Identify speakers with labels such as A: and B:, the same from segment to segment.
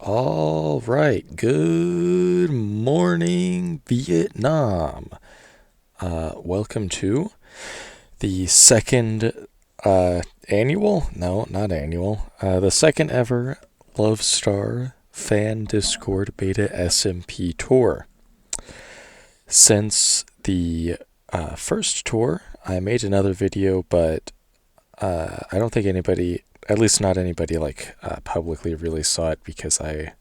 A: All right. Good morning, Vietnam. Welcome to the second annual? No, not annual. The second ever Luvstar Fan Discord Beta SMP tour. Since the first tour, I made another video, but I don't think anybody, at least not anybody, publicly really saw it because I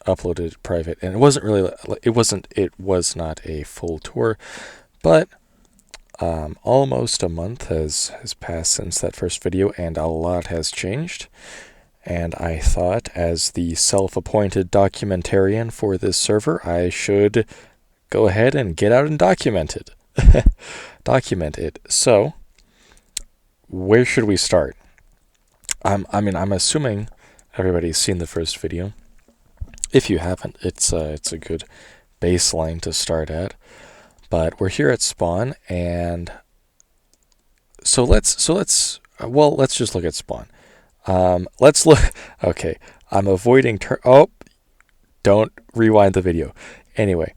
A: uploaded it private, and it was not a full tour, but almost a month has passed since that first video, and a lot has changed. And I thought, as the self-appointed documentarian for this server, I should go ahead and get out and document it. Document it. So, where should we start? I'm assuming everybody's seen the first video. If you haven't, it's a good baseline to start at. But we're here at spawn, and so let's just look at spawn. Let's look. Okay, I'm avoiding don't rewind the video. Anyway,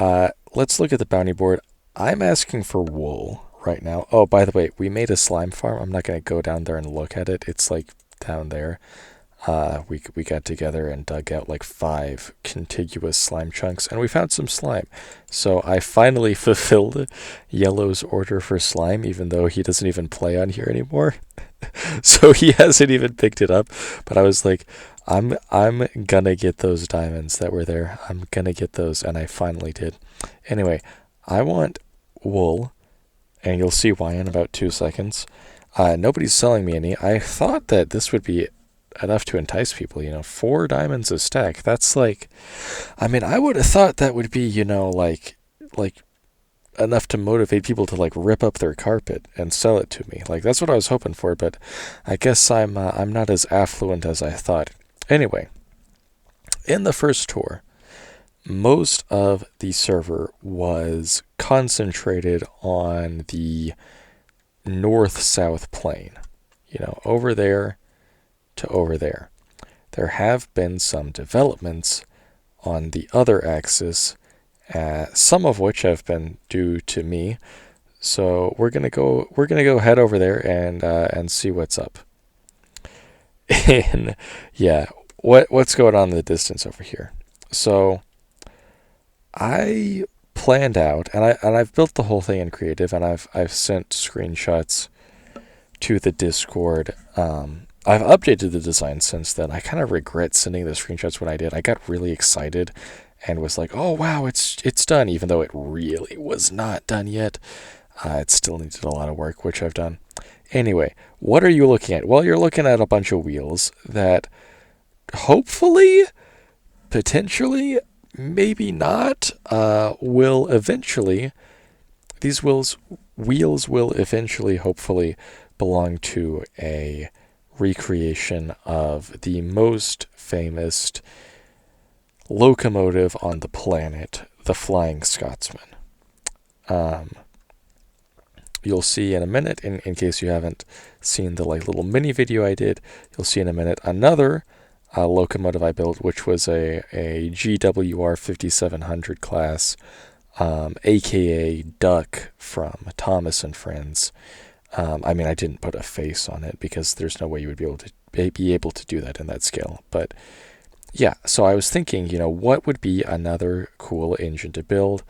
A: let's look at the bounty board. I'm asking for wool right now. Oh, by the way, we made a slime farm. I'm not going to go down there and look at it. It's like down there. We got together and dug out like 5 contiguous slime chunks, and we found some slime. So I finally fulfilled Yellow's order for slime, even though he doesn't even play on here anymore. So he hasn't even picked it up. But I was like, I'm gonna get those diamonds that were there. I'm gonna get those, and I finally did. Anyway, I want wool, and you'll see why in about 2 seconds. Nobody's selling me any. I thought that this would be enough to entice people, 4 diamonds a stack. That's like, I would have thought that would be, like enough to motivate people to like rip up their carpet and sell it to me. Like, that's what I was hoping for, but I guess I'm not as affluent as I thought. Anyway, in the first tour, most of the server was concentrated on the north-south plane, over there to over there. There have been some developments on the other axis, some of which have been due to me. So we're gonna go head over there and see what's up. And yeah, what's going on in the distance over here? So I planned out, and I've built the whole thing in creative, and I've sent screenshots to the Discord. I've updated the design since then. I kind of regret sending the screenshots when I did. I got really excited and was like, oh wow, it's done, even though it really was not done yet. It still needed a lot of work, which I've done. Anyway, what are you looking at? Well, you're looking at a bunch of wheels that hopefully, potentially, maybe not, will eventually, these wheels will eventually, hopefully, belong to a recreation of the most famous locomotive on the planet, the Flying Scotsman. You'll see in a minute, in case you haven't seen the little mini video I did, you'll see in a minute another locomotive I built, which was a GWR 5700 class, aka Duck from Thomas and Friends. I didn't put a face on it because there's no way you would be able to do that in that scale. But yeah, so I was thinking, what would be another cool engine to build?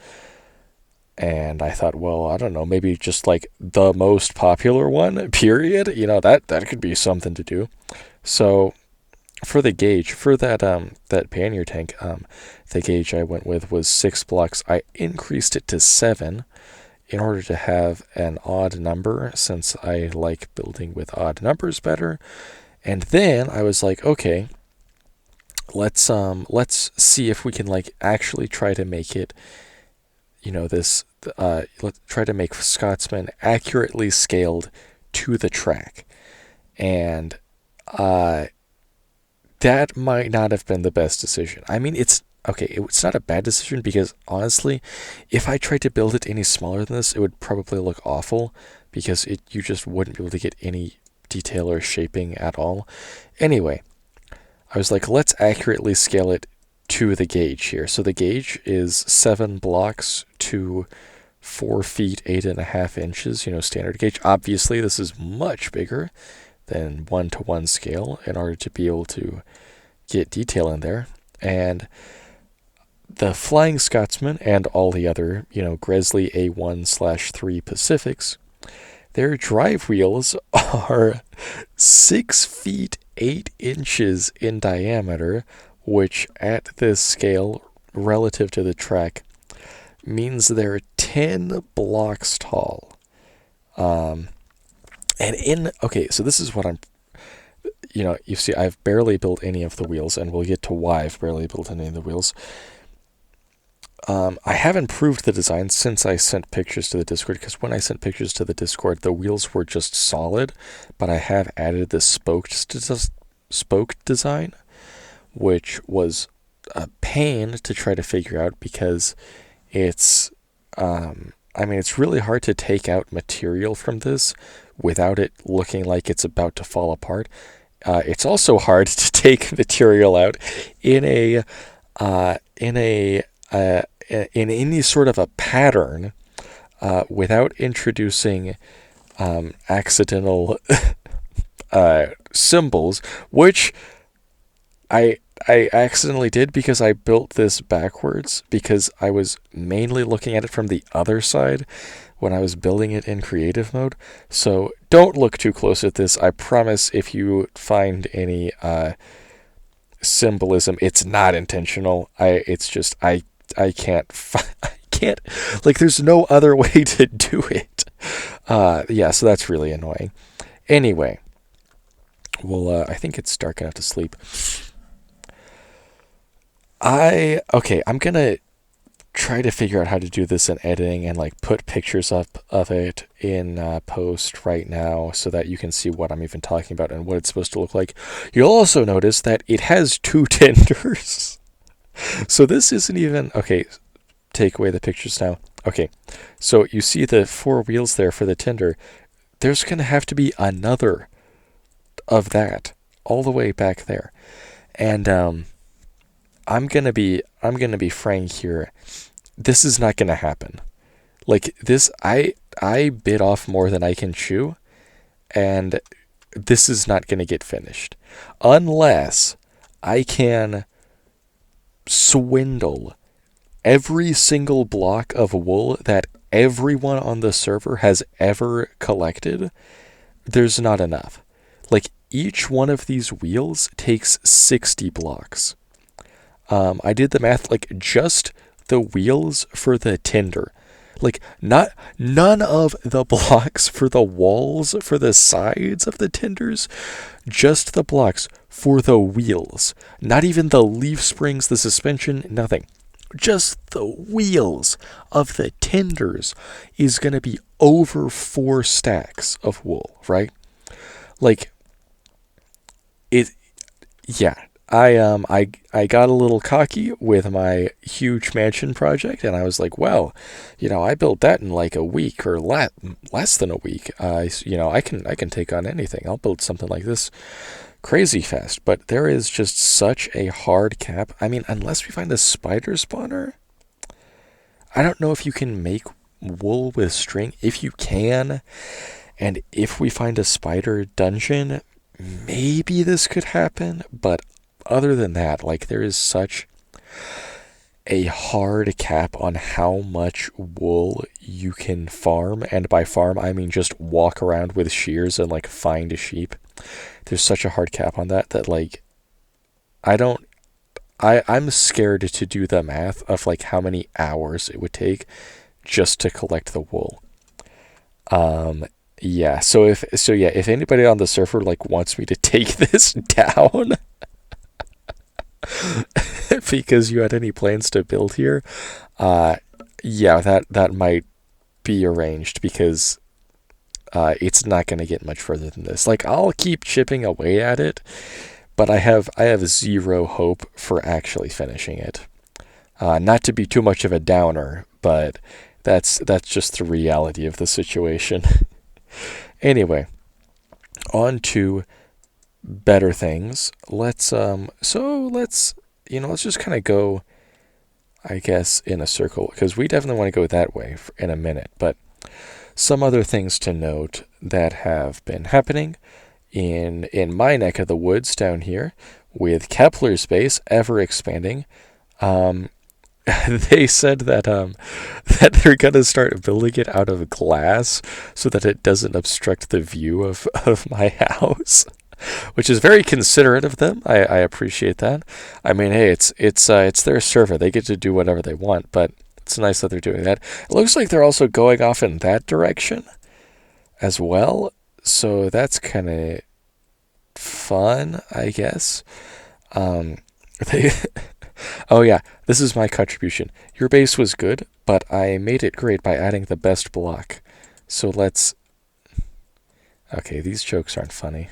A: And I thought, well, I don't know, maybe just like the most popular one, period. That could be something to do. So for the gauge, for that pannier tank, the gauge I went with was 6 blocks. I increased it to 7 in order to have an odd number, since I like building with odd numbers better. And then I was like, okay, let's see if we can actually try to make it, let's try to make Scotsman accurately scaled to the track. And that might not have been the best decision. It's not a bad decision, because honestly, if I tried to build it any smaller than this, it would probably look awful, because you just wouldn't be able to get any detail or shaping at all. Anyway, I was like, let's accurately scale it to the gauge here. So the gauge is 7 blocks to 4 feet 8.5 inches, standard gauge. Obviously, this is much bigger than 1-to-1 scale in order to be able to get detail in there. And the Flying Scotsman and all the other, Gresley A1/3 Pacifics, their drive wheels are 6 feet 8 inches in diameter, which at this scale, relative to the track, means they're 10 blocks tall. Okay, so this is what you see, I've barely built any of the wheels, and we'll get to why I've barely built any of the wheels. I have improved the design since I sent pictures to the Discord, because when I sent pictures to the Discord, the wheels were just solid, but I have added this spoke design, which was a pain to try to figure out because it's really hard to take out material from this without it looking like it's about to fall apart. It's also hard to take material out in any sort of a pattern without introducing accidental symbols, which I accidentally did because I built this backwards, because I was mainly looking at it from the other side when I was building it in creative mode. So don't look too close at this. I promise if you find any symbolism, it's not intentional. It's just I can't like, there's no other way to do it. Yeah, so that's really annoying. Anyway, well, I think it's dark enough to sleep. I'm gonna try to figure out how to do this in editing and like put pictures up of it in post right now so that you can see what I'm even talking about and what it's supposed to look like. You'll also notice that it has 2 tenders. So this isn't even... Okay, take away the pictures now. Okay, so you see the 4 wheels there for the tender. There's going to have to be another of that all the way back there. And I'm gonna be frank here. This is not gonna happen. Like this, I bit off more than I can chew, and this is not gonna get finished unless I can swindle every single block of wool that everyone on the server has ever collected. There's not enough. Like, each one of these wheels takes 60 blocks. I did the math, like, just the wheels for the tinder. Like, none of the blocks for the walls, for the sides of the tinders, just the blocks for the wheels. Not even the leaf springs, the suspension, nothing. Just the wheels of the tinders is going to be over 4 stacks of wool, right? Like, yeah. I got a little cocky with my huge mansion project, and I was like, well, I built that in like a week or less than a week. I can take on anything. I'll build something like this crazy fast. But there is just such a hard cap. I mean, unless we find a spider spawner, I don't know if you can make wool with string. If you can, and if we find a spider dungeon, maybe this could happen. But other than that, like, there is such a hard cap on how much wool you can farm, and by farm I mean just walk around with shears and like find a sheep. There's such a hard cap on that like I'm scared to do the math of like how many hours it would take just to collect the wool. Yeah, so if anybody on the server like wants me to take this down because you had any plans to build here, yeah, that might be arranged, because it's not going to get much further than this. Like, I'll keep chipping away at it, but I have zero hope for actually finishing it. Not to be too much of a downer, but that's just the reality of the situation. Anyway, on to better things, let's just kind of go, I guess, in a circle, because we definitely want to go that way in a minute. But some other things to note that have been happening in my neck of the woods down here, with Kepler's base ever expanding. Um, they said that that they're gonna start building it out of glass so that it doesn't obstruct the view of my house, which is very considerate of them. I appreciate that. I mean, hey, it's their server. They get to do whatever they want, but it's nice that they're doing that. It looks like they're also going off in that direction as well, so that's kind of fun, I guess. Um, they, oh yeah, this is my contribution. Your base was good, but I made it great by adding the best block. So let's. Okay, these jokes aren't funny.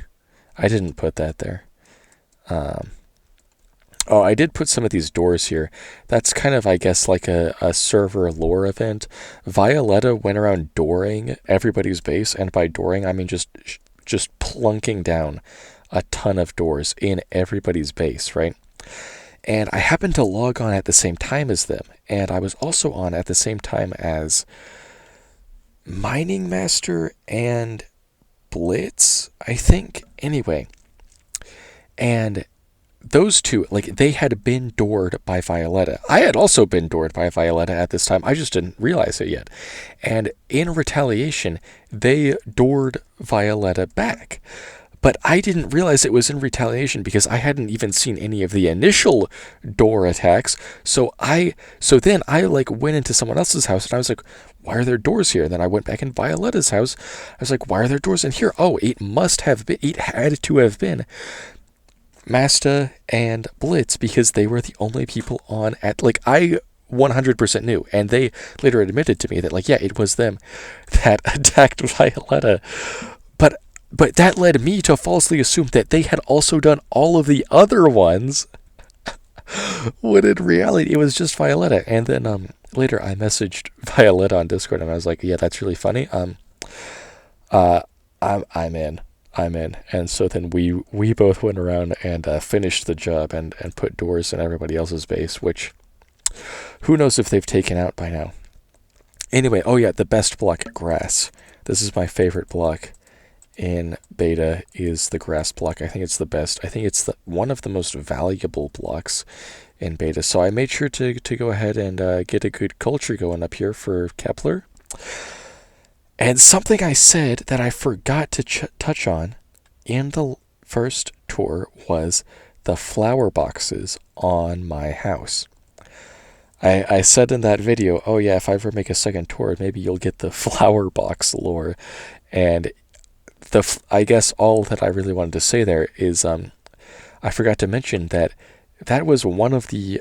A: I didn't put that there. Um, oh, I did put some of these doors here. That's kind of, I guess, like a server lore event. Violetta went around dooring everybody's base, and by dooring, I mean just plunking down a ton of doors in everybody's base, right? And I happened to log on at the same time as them, and I was also on at the same time as Mining Master and Blitz, I think. Anyway, and those two, like, they had been doored by Violetta. I had also been doored by Violetta at this time. I just didn't realize it yet. And in retaliation, they doored Violetta back. But I didn't realize it was in retaliation because I hadn't even seen any of the initial door attacks. So then I like went into someone else's house and I was like, why are there doors here? And then I went back in Violetta's house. I was like, why are there doors in here? Oh, it had to have been Masta and Blitz, because they were the only people on at, like, I 100% knew, and they later admitted to me that, like, yeah, it was them that attacked Violetta. But that led me to falsely assume that they had also done all of the other ones, when in reality it was just Violetta. And then later I messaged Violetta on Discord and I was like, yeah, that's really funny. I'm in. I'm in. And so then we both went around and finished the job and put doors in everybody else's base, which who knows if they've taken out by now. Anyway, oh yeah, the best block, grass. This is my favorite block in beta, is the grass block. I think it's the best. I think it's one of the most valuable blocks in beta. So I made sure to go ahead and get a good culture going up here for Kepler. And something I said that I forgot to touch on in the first tour was the flower boxes on my house. I said in that video, oh yeah, if I ever make a second tour, maybe you'll get the flower box lore. And I guess all that I really wanted to say there is I forgot to mention that was one of the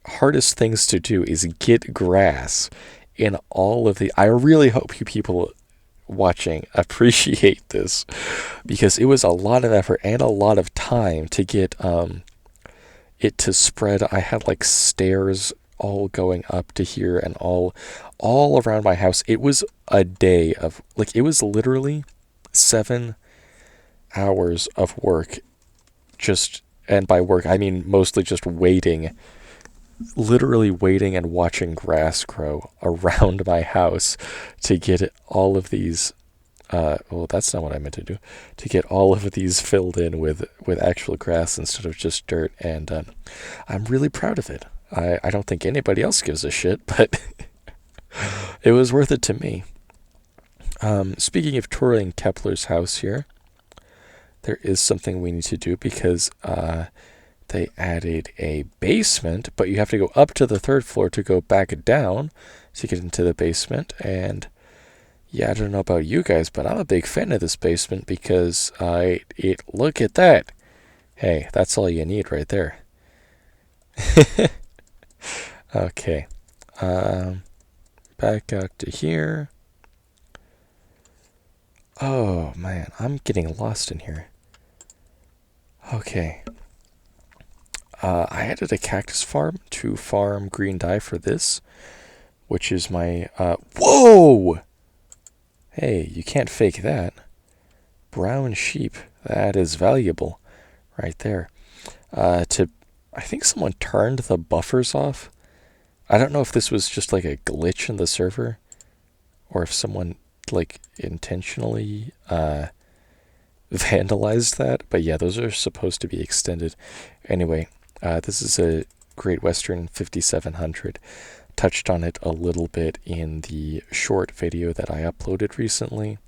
A: hardest things to do, is get grass in all of the. I really hope you people watching appreciate this, because it was a lot of effort and a lot of time to get it to spread. I had like stairs all going up to here and all around my house. It was a day of, like, it was literally 7 hours of work, and by work I mean mostly just literally waiting and watching grass grow around my house to get all of these well, that's not what I meant to do, to get all of these filled in with actual grass instead of just dirt. And I'm really proud of it. I don't think anybody else gives a shit, but it was worth it to me. Speaking of touring Kepler's house here, there is something we need to do, because they added a basement, but you have to go up to the 3rd floor to go back down to get into the basement. And yeah, I don't know about you guys, but I'm a big fan of this basement, because look at that. Hey, that's all you need right there. Okay. Back out to here. Oh man, I'm getting lost in here. Okay. I added a cactus farm to farm green dye for this, which is my whoa! Hey, you can't fake that. Brown sheep. That is valuable right there. I think someone turned the buffers off. I don't know if this was just like a glitch in the server or if someone like intentionally vandalized that. But yeah, those are supposed to be extended. Anyway, this is a Great Western 5700. Touched on it a little bit in the short video that I uploaded recently.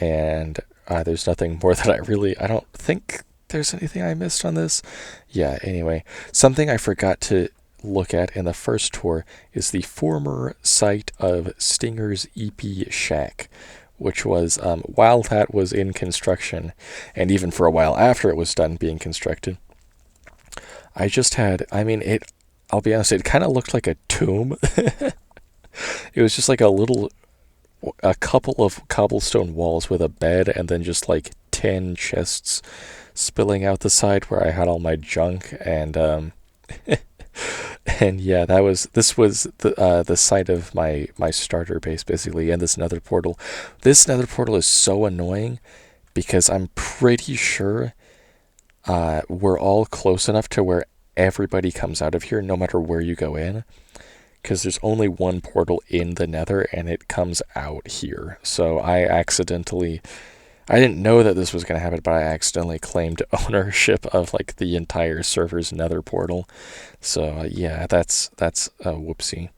A: And there's nothing more that I don't think there's anything I missed on this. Yeah, anyway, something I forgot to look at in the first tour is the former site of Stinger's EP Shack, which was, while that was in construction, and even for a while after it was done being constructed, I'll be honest, it kind of looked like a tomb. It was just like a couple of cobblestone walls with a bed and then just like 10 chests spilling out the side where I had all my junk and and yeah, this was the site of my starter base basically, and this nether portal. This nether portal is so annoying because I'm pretty sure we're all close enough to where everybody comes out of here no matter where you go in, because there's only one portal in the nether and it comes out here. So I didn't know that this was going to happen, but I accidentally claimed ownership of like the entire server's nether portal. So yeah, that's a whoopsie.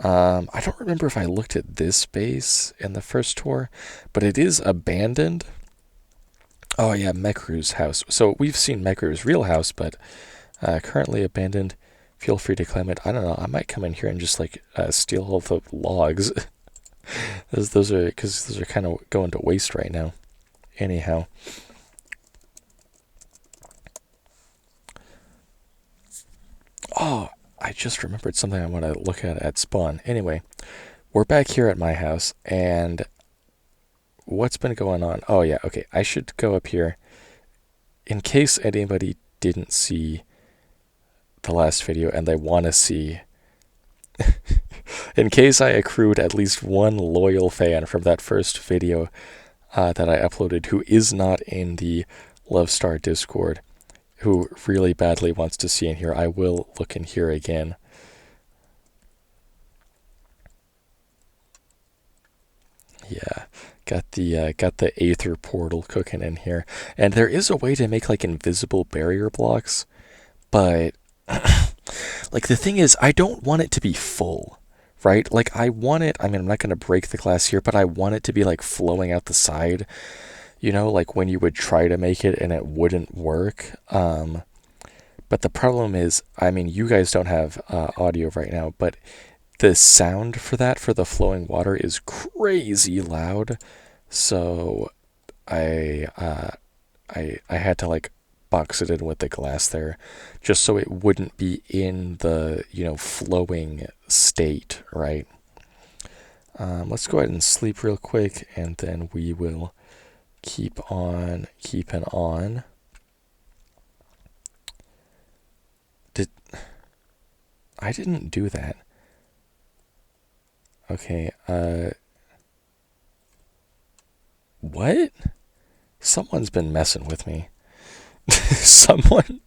A: I don't remember if I looked at this base in the first tour, but it is abandoned. Oh yeah, Mekru's house. So we've seen Mekru's real house, but currently abandoned. Feel free to claim it. I don't know. I might come in here and just like steal all the logs. those are because those are kind of going to waste right now. Anyhow, oh, I just remembered something I want to look at spawn. Anyway, we're back here at my house, and what's been going on? Oh yeah, okay. I should go up here in case anybody didn't see the last video and they want to see. In case I accrued at least one loyal fan from that first video that I uploaded who is not in the Luvstar Discord, who really badly wants to see in here, I will look in here again. Yeah, got the Aether portal cooking in here, and there is a way to make like invisible barrier blocks, but like the thing is, I don't want it to be full. Right? Like I want it, I mean, I'm not going to break the glass here, but I want it to be like flowing out the side, you know, like when you would try to make it and it wouldn't work. But the problem is, I mean, you guys don't have audio right now, but the sound for that, for the flowing water, is crazy loud. So I had to like box it in with the glass there just so it wouldn't be in the, you know, flowing state, right? Let's go ahead and sleep real quick, and then we will keep on keeping on. I didn't do that. Okay, what? Someone's been messing with me. Someone,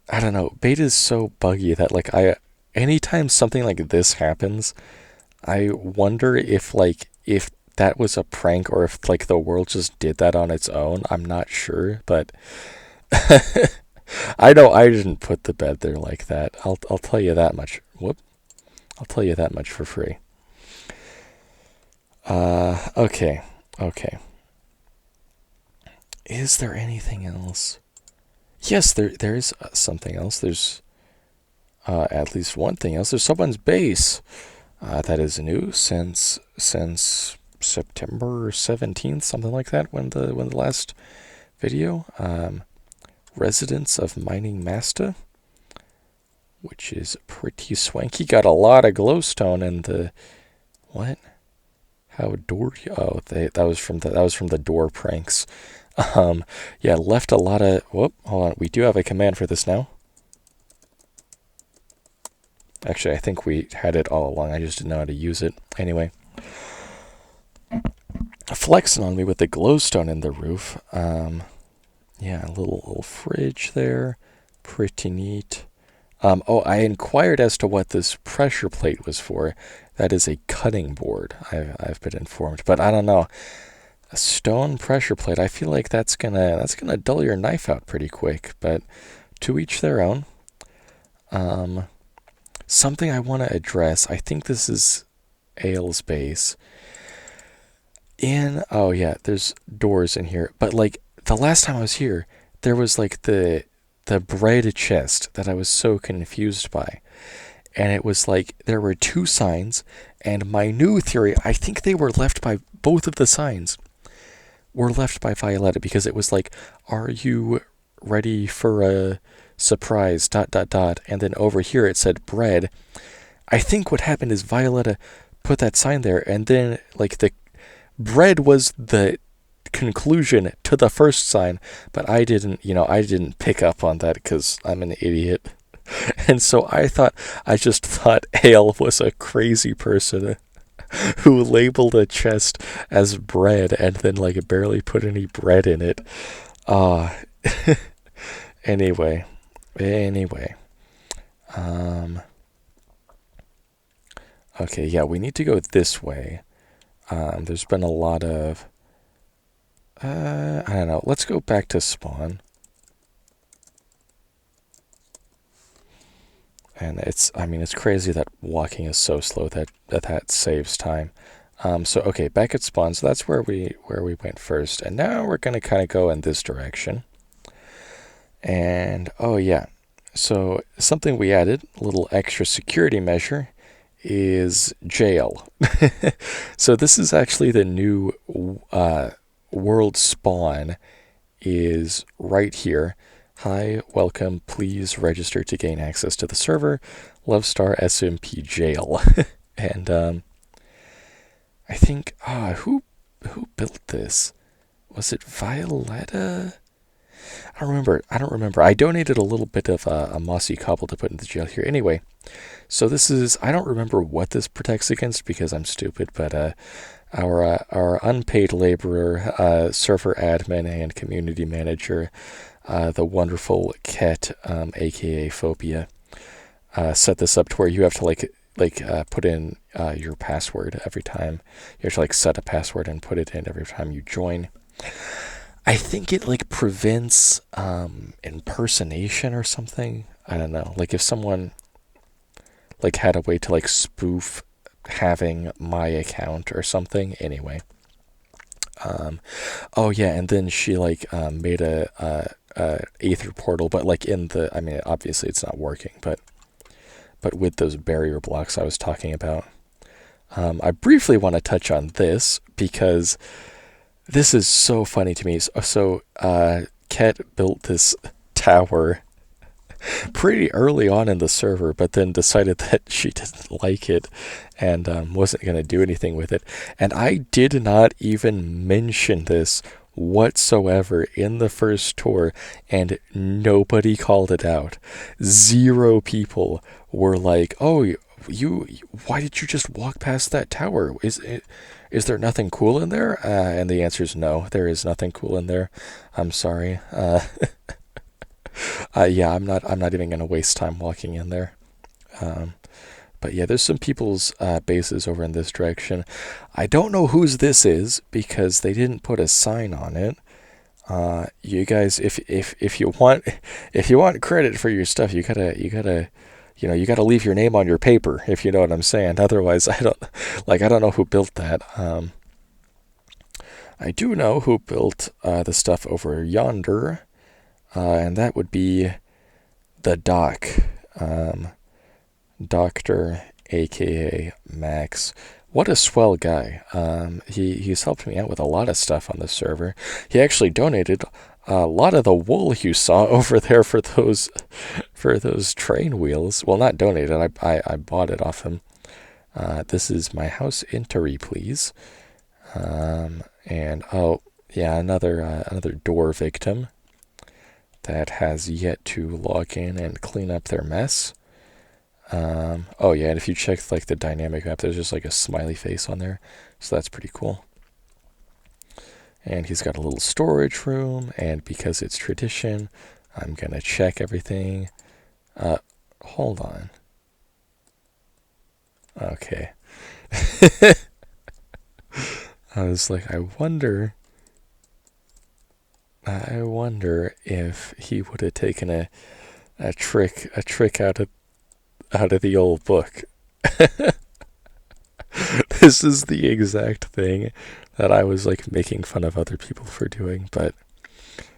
A: I don't know, beta is so buggy that like anytime something like this happens, I wonder if that was a prank or if like the world just did that on its own. I'm not sure, but I know I didn't put the bed there like that. I'll tell you that much. I'll tell you that much for free. Okay. Is there anything else? Yes, there is something else. There's at least one thing else. There's someone's base that is new since September 17th, something like that. When the last video, Residents of Mining Masta, which is pretty swanky. Got a lot of glowstone in the what? How door? Oh, that was from the door pranks. Yeah, left a lot of. Whoop, hold on. We do have a command for this now. Actually, I think we had it all along. I just didn't know how to use it. Anyway, flexing on me with the glowstone in the roof. Yeah, a little fridge there. Pretty neat. Oh, I inquired as to what this pressure plate was for. That is a cutting board, I've been informed. But I don't know. A stone pressure plate, I feel like that's gonna dull your knife out pretty quick, but to each their own. Um, Something I want to address, I think this is Ale's base. Oh yeah, there's doors in here, but like the last time I was here, there was like the bread chest that I was so confused by. And it was like there were two signs, and my new theory, I think they were left by both of the signs were left by Violetta because it was like, "Are you ready for a surprise?" Dot dot dot, and then over here it said bread. I think what happened is Violetta put that sign there, and then like the bread was the conclusion to the first sign, but I didn't pick up on that because I'm an idiot. And so I just thought Ale was a crazy person who labeled a chest as bread and then like barely put any bread in it. Uh anyway, anyway. Um okay, yeah, we need to go this way. There's been a lot of I don't know. Let's go back to spawn. And it's crazy that walking is so slow that saves time. So okay, back at spawn. So that's where we went first, and now we're gonna kind of go in this direction. And oh yeah, so something we added, a little extra security measure, is jail. So this is actually the new world spawn is right here. Hi, welcome. Please register to gain access to the server. Luvstar SMP jail. And I think who built this? Was it Violetta? I don't remember. I donated a little bit of a mossy cobble to put in the jail here. Anyway, so this is I don't remember what this protects against because I'm stupid, but our unpaid laborer, server admin, and community manager, the wonderful Ket, aka Phobia, set this up to where you have to put in your password every time. You have to like set a password and put it in every time you join. I think it like prevents impersonation or something. I don't know. Like if someone like had a way to like spoof having my account or something. Anyway. Oh yeah, and then she like made a Aether portal, but like in the I mean obviously it's not working, but with those barrier blocks I was talking about. I briefly want to touch on this because this is so funny to me. Ket built this tower pretty early on in the server, but then decided that she didn't like it and wasn't going to do anything with it. And I did not even mention this whatsoever in the first tour, and nobody called it out. Zero people were like, "Oh, you why did you just walk past that tower? Is there nothing cool in there?" And the answer is no, there is nothing cool in there. I'm sorry. Yeah, I'm not even gonna waste time walking in there. Um, but yeah, there's some people's bases over in this direction. I don't know whose this is because they didn't put a sign on it. You guys, if you want credit for your stuff, you gotta leave your name on your paper, if you know what I'm saying. Otherwise, I don't know who built that. I do know who built the stuff over yonder, and that would be the Doc, Doctor, aka Max. What a swell guy. He's helped me out with a lot of stuff on the server. He actually donated a lot of the wool you saw over there for those train wheels. Well, not donated. I bought it off him. This is my house entry, please. And oh yeah, another door victim that has yet to log in and clean up their mess. Oh yeah, and if you check like the dynamic map, there's just like a smiley face on there, so that's pretty cool. And he's got a little storage room, and because it's tradition, I'm gonna check everything. Hold on. Okay. I was like, I wonder if he would have taken a trick out of the old book. This is the exact thing that I was like making fun of other people for doing, but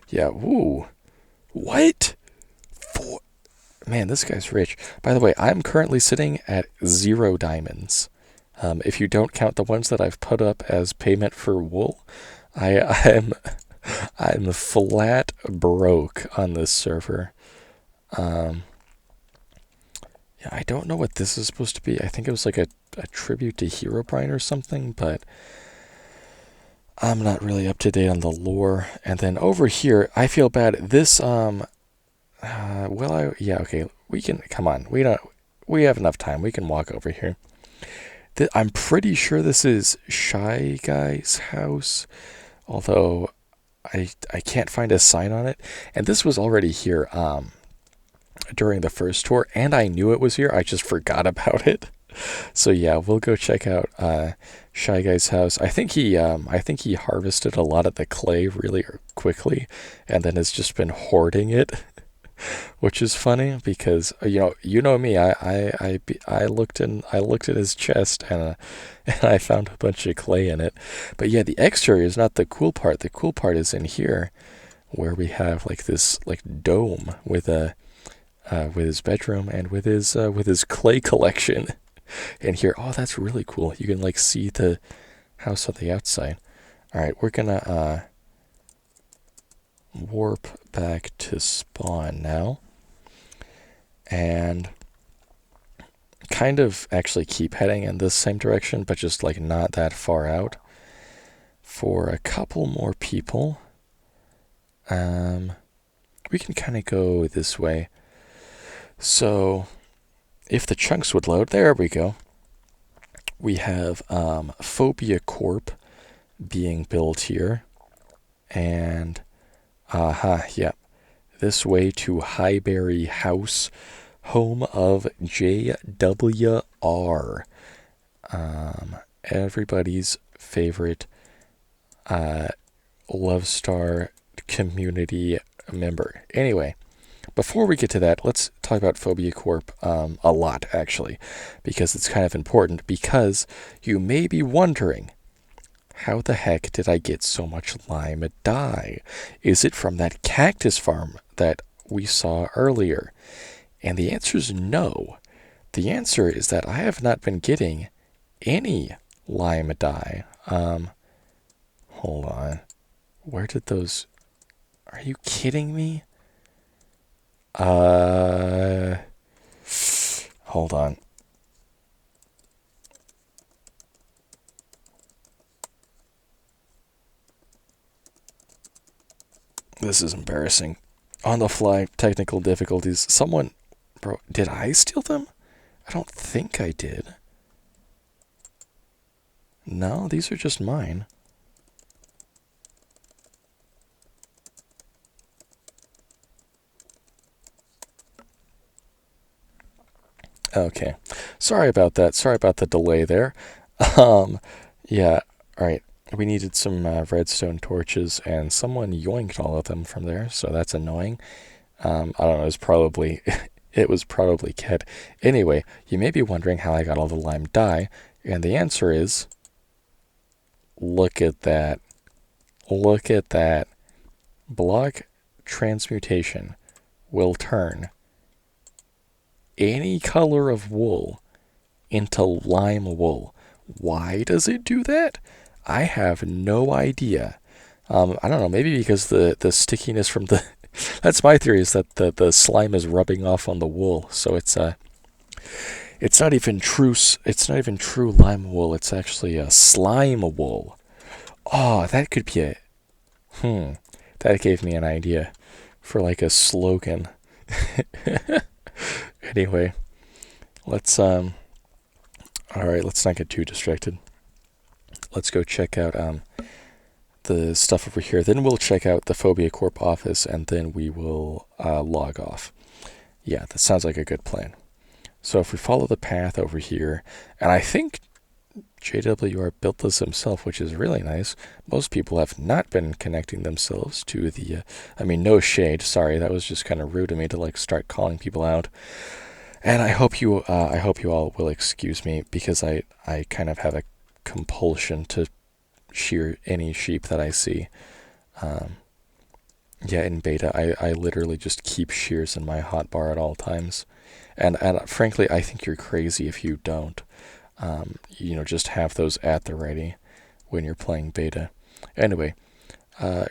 A: yeah, woo. What? For Man, this guy's rich. By the way, I'm currently sitting at 0 diamonds. If you don't count the ones that I've put up as payment for wool, I'm I'm flat broke on this server. Um, yeah, I don't know what this is supposed to be. I think it was like a tribute to Herobrine or something, but I'm not really up to date on the lore. And then over here, I feel bad. This yeah, okay. We can come on. We have enough time. We can walk over here. I'm pretty sure this is Shy Guy's house, although I can't find a sign on it. And this was already here during the first tour, and I knew it was here. I just forgot about it. So yeah, we'll go check out Shy Guy's house. I think he harvested a lot of the clay really quickly, and then has just been hoarding it, which is funny because you know me. I looked at his chest and I found a bunch of clay in it. But yeah, the exterior is not the cool part. The cool part is in here, where we have like this like dome with his bedroom and with his clay collection. And here, oh, that's really cool. You can like see the house on the outside. All right, we're gonna warp back to spawn now, and kind of actually keep heading in this same direction, but just like not that far out for a couple more people. We can kind of go this way. So if the chunks would load, there we go. We have Phobia Corp being built here, and yeah, this way to Highbury House, home of JWR, everybody's favorite Luvstar community member. Anyway, before we get to that, let's talk about Phobia Corp a lot, actually, because it's kind of important, because you may be wondering, how the heck did I get so much lime dye? Is it from that cactus farm that we saw earlier? And the answer is no. The answer is that I have not been getting any lime dye. Hold on. Where did those... Are you kidding me? Hold on. This is embarrassing. On the fly, technical difficulties. Someone... Bro, did I steal them? I don't think I did. No, these are just mine. Okay. Sorry about that. Sorry about the delay there. Yeah, alright. We needed some redstone torches, and someone yoinked all of them from there, so that's annoying. I don't know, it was probably Ket. Anyway, you may be wondering how I got all the lime dye, and the answer is, look at that. Look at that. Block transmutation will turn any color of wool into lime wool. Why does it do that? I have no idea. I don't know, maybe because the stickiness from the... That's my theory, is that the slime is rubbing off on the wool, so it's not even true lime wool, it's actually a slime wool. Oh, that could be it. That gave me an idea for like a slogan. Anyway, let's alright, let's not get too distracted. Let's go check out the stuff over here. Then we'll check out the Phobia Corp office, and then we will log off. Yeah, that sounds like a good plan. So if we follow the path over here, and I think JWR built this himself, which is really nice. Most people have not been connecting themselves to the, I mean, no shade. Sorry, that was just kind of rude of me to like start calling people out. And I hope you all will excuse me because I kind of have a compulsion to shear any sheep that I see. Um, yeah, in beta, I literally just keep shears in my hotbar at all times. And frankly, I think you're crazy if you don't. Just have those at the ready when you're playing beta. Anyway,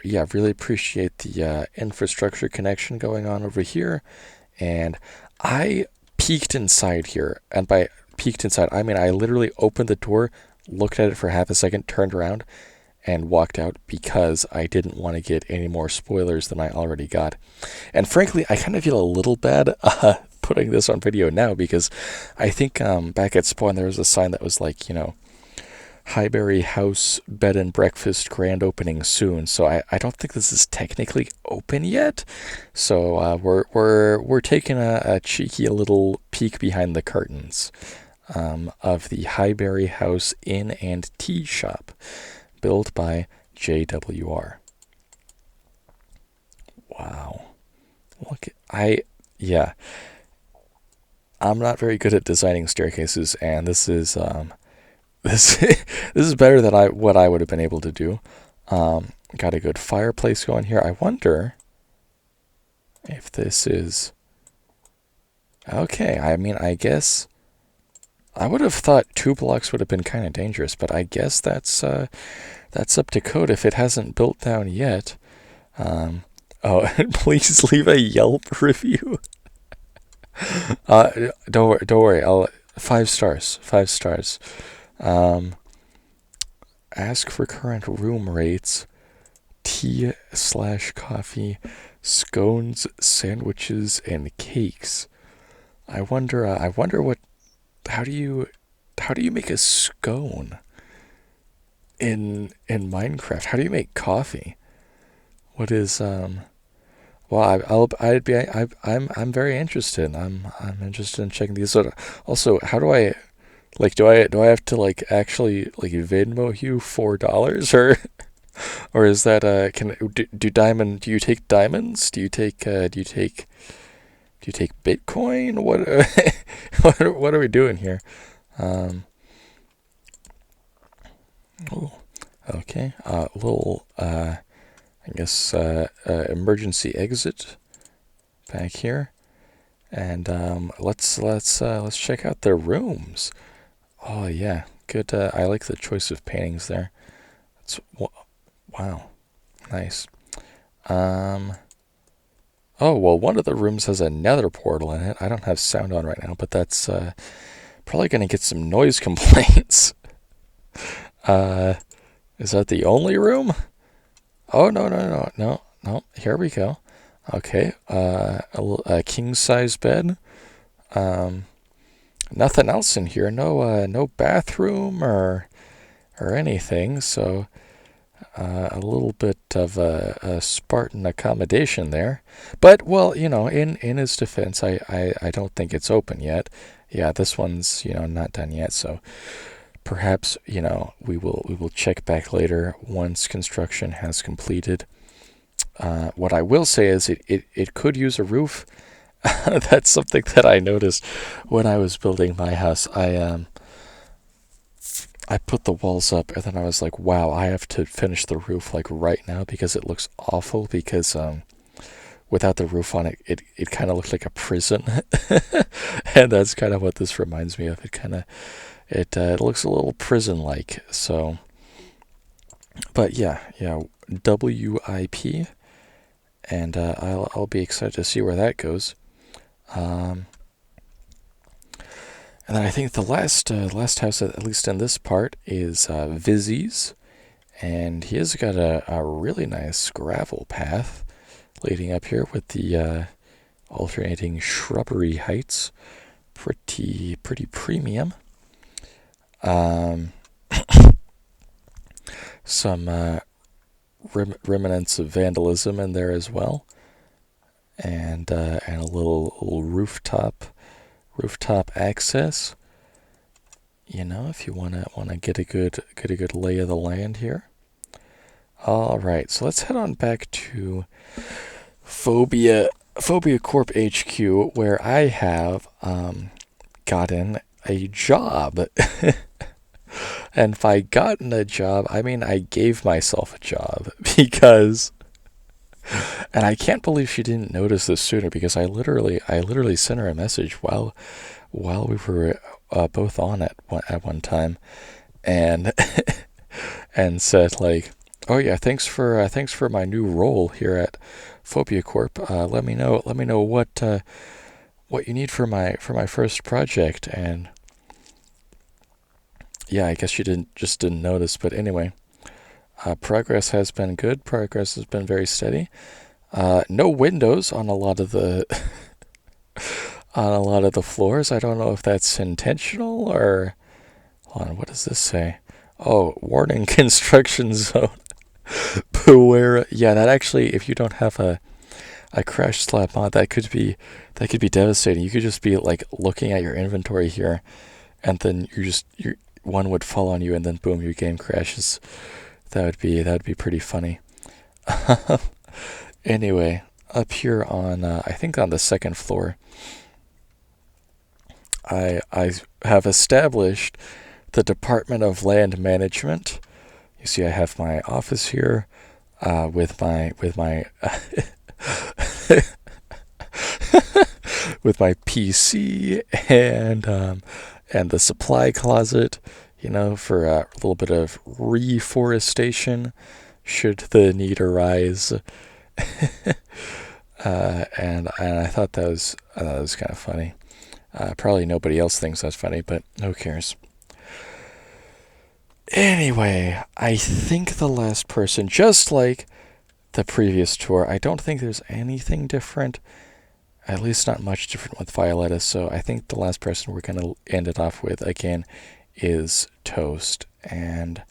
A: yeah, really appreciate the infrastructure connection going on over here. And I peeked inside here. And by peeked inside, I mean I literally opened the door, looked at it for half a second, turned around, and walked out because I didn't want to get any more spoilers than I already got. And frankly, I kind of feel a little bad putting this on video now because I think back at Spawn there was a sign that was like, Highbury House Bed and Breakfast grand opening soon. So I don't think this is technically open yet. So we're taking a cheeky little peek behind the curtains of the Highbury House Inn and Tea Shop, built by JWR. Wow. Yeah. I'm not very good at designing staircases, and this is this is better than what I would have been able to do. Got a good fireplace going here. I wonder if this is okay. I mean, I guess I would have thought 2 blocks would have been kind of dangerous, but I guess that's up to code if it hasn't built down yet. And please leave a Yelp review. Don't worry. I'll 5 stars. 5 stars. Ask for current room rates. Tea/coffee, scones, sandwiches, and cakes. I wonder what. How do you make a scone in Minecraft? How do you make coffee? What is Well, I'm very interested. I'm interested in checking these out. Also, how do I do I have to actually Venmo you $4 or is that do you take diamonds? Do you take Bitcoin? What are we doing here? Oh, okay. Little I guess emergency exit back here, and let's check out the rooms. Oh yeah, good. I like the choice of paintings there. Wow, nice. Oh well, one of the rooms has a nether portal in it. I don't have sound on right now, but that's probably gonna get some noise complaints. Is that the only room? Oh, no. Here we go. Okay. A king size bed. Nothing else in here. No bathroom or anything. So, a little bit of a Spartan accommodation there. But, well, in his defense, I don't think it's open yet. Yeah, this one's, not done yet. So, perhaps, we will check back later once construction has completed. What I will say is it could use a roof. That's something that I noticed when I was building my house. I put the walls up and then I was like, wow, I have to finish the roof right now because it looks awful because without the roof on it, it kind of looked like a prison. And that's kind of what this reminds me of. It looks a little prison-like, so. But yeah, WIP, and I'll be excited to see where that goes. And then I think the last house, at least in this part, is Vizzy's, and he has got a really nice gravel path leading up here with the alternating shrubbery heights. Pretty premium. Some remnants of vandalism in there as well, and a little rooftop access. You know, if you wanna get a good lay of the land here. All right, so let's head on back to Phobia Corp HQ, where I have gotten a job. And by gotten a job, I mean I gave myself a job because, and I can't believe she didn't notice this sooner, because I literally sent her a message while we were both on at one time, and and said like, oh yeah, thanks for my new role here at Phobia Corp. Let me know what you need for my first project. And yeah, I guess you didn't notice, but anyway, progress has been good. Progress has been very steady. No windows on a lot of the on a lot of the floors. I don't know if that's intentional or. Hold on, what does this say? Oh, warning, construction zone. Beware. Yeah, that actually, if you don't have a crash slab mod, that could be devastating. You could just be like looking at your inventory here, and then your one would fall on you, and then boom, your game crashes. That would be pretty funny. Anyway, up here on I think on the second floor, I have established the Department of Land Management. You see, I have my office here with my with my PC and the supply closet, you know, for a little bit of reforestation should the need arise. And I thought that was kind of funny. Probably nobody else thinks that's funny, but who cares? Anyway, I think the last person, just like the previous tour, I don't think there's anything different, at least not much different with Violetta, so I think the last person we're going to end it off with, again, is Toast. And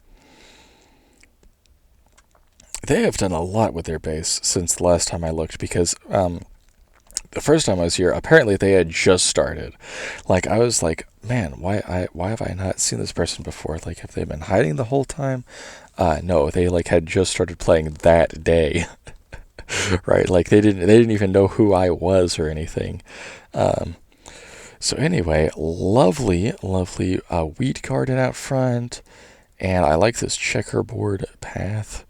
A: they have done a lot with their base since the last time I looked, because the first time I was here, apparently they had just started. Like, I was like, man, why have I not seen this person before? Like, have they been hiding the whole time? No, they like had just started playing that day. Right? Like they didn't even know who I was or anything. So anyway, lovely wheat garden out front, and I like this checkerboard path.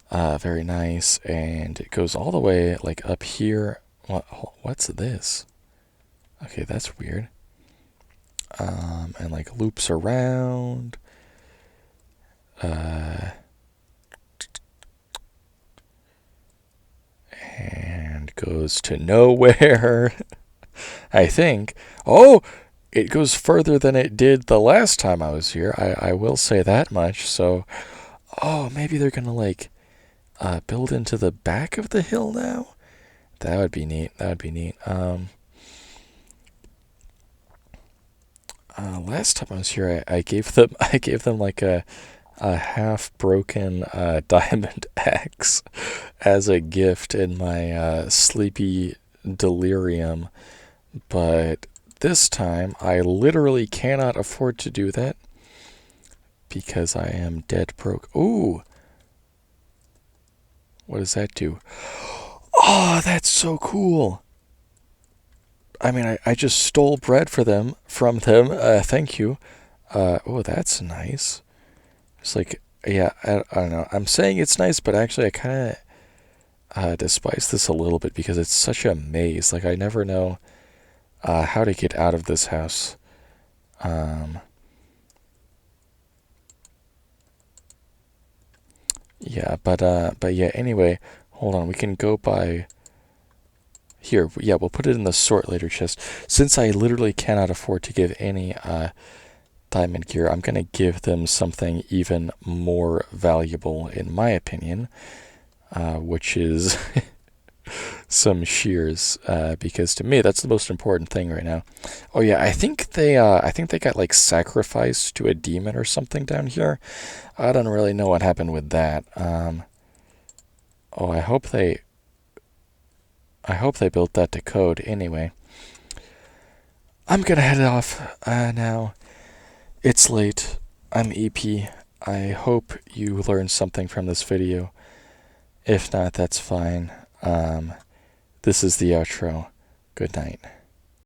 A: Very nice, and it goes all the way like up here. What's this? Okay, that's weird. And like loops around. And goes to nowhere. I think. Oh, it goes further than it did the last time I was here. I will say that much. So, oh, maybe they're gonna like build into the back of the hill now. That would be neat. Last time I was here, I gave them like a half broken diamond axe as a gift in my sleepy delirium, but this time I literally cannot afford to do that because I am dead broke. Ooh, what does that do? Oh, that's so cool. I mean, I just stole bread from them. Thank you. Oh, that's nice. It's like, yeah, I don't know. I'm saying it's nice, but actually I kind of despise this a little bit because it's such a maze. Like, I never know how to get out of this house. Yeah, but yeah, anyway, hold on. We can go by here. Yeah, we'll put it in the sort later chest. Since I literally cannot afford to give any diamond gear, I'm going to give them something even more valuable, in my opinion, which is some shears, because to me that's the most important thing right now. Oh yeah, I think they got like sacrificed to a demon or something down here. I don't really know what happened with that. Oh, I hope they built that to code. Anyway, I'm gonna head off now. It's late. I'm EP. I hope you learned something from this video. If not, that's fine. This is the outro. Good night.